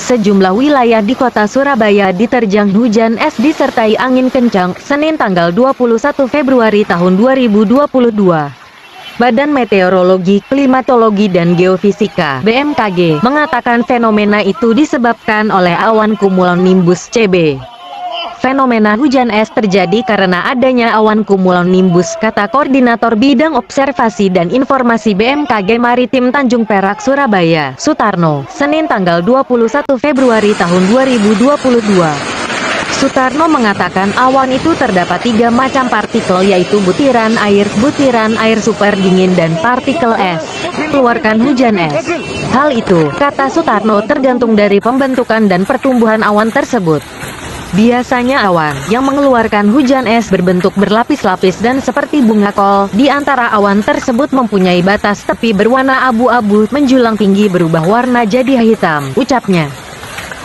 Sejumlah wilayah di kota Surabaya diterjang hujan es disertai angin kencang, Senin tanggal 21 Februari tahun 2022. Badan Meteorologi, Klimatologi dan Geofisika (BMKG) mengatakan fenomena itu disebabkan oleh awan cumulonimbus CB. Fenomena hujan es terjadi karena adanya awan cumulonimbus, kata Koordinator Bidang Observasi dan Informasi BMKG Maritim Tanjung Perak Surabaya, Sutarno, Senin tanggal 21 Februari tahun 2022. Sutarno mengatakan awan itu terdapat 3 macam partikel, yaitu butiran air super dingin dan partikel es. Keluarkan hujan es. Hal itu, kata Sutarno, tergantung dari pembentukan dan pertumbuhan awan tersebut. Biasanya awan yang mengeluarkan hujan es berbentuk berlapis-lapis dan seperti bunga kol. Di antara awan tersebut mempunyai batas tepi berwarna abu-abu, menjulang tinggi berubah warna jadi hitam, ucapnya.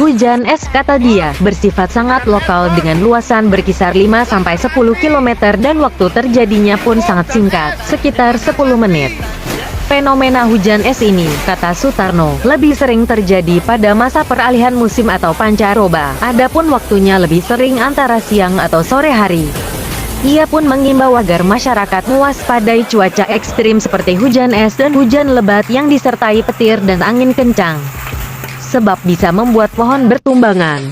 Hujan es, kata dia, bersifat sangat lokal dengan luasan berkisar 5-10 km dan waktu terjadinya pun sangat singkat, sekitar 10 menit. Fenomena hujan es ini, kata Sutarno, lebih sering terjadi pada masa peralihan musim atau pancaroba. Adapun waktunya lebih sering antara siang atau sore hari. Ia pun mengimbau agar masyarakat mewaspadai cuaca ekstrim seperti hujan es dan hujan lebat yang disertai petir dan angin kencang, sebab bisa membuat pohon bertumbangan.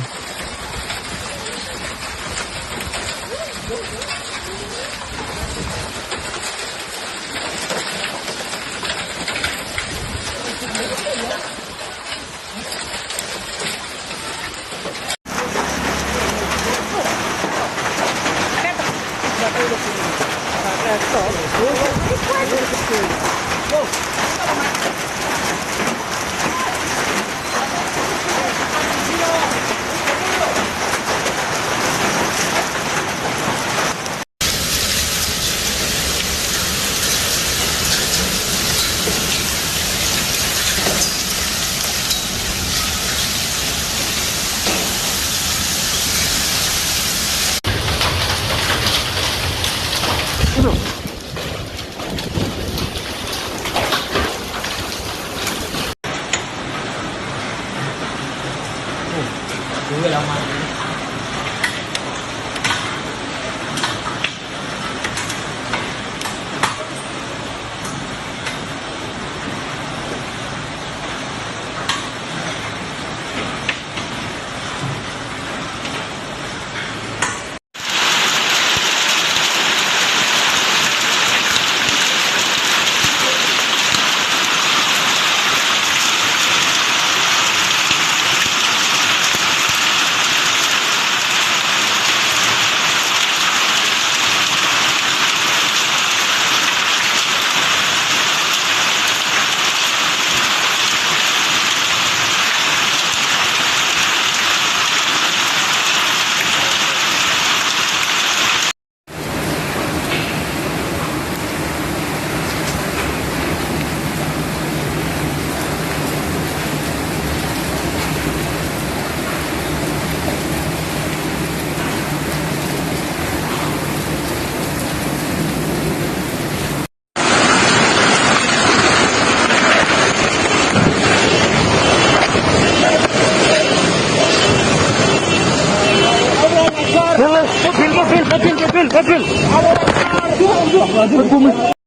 Mobil.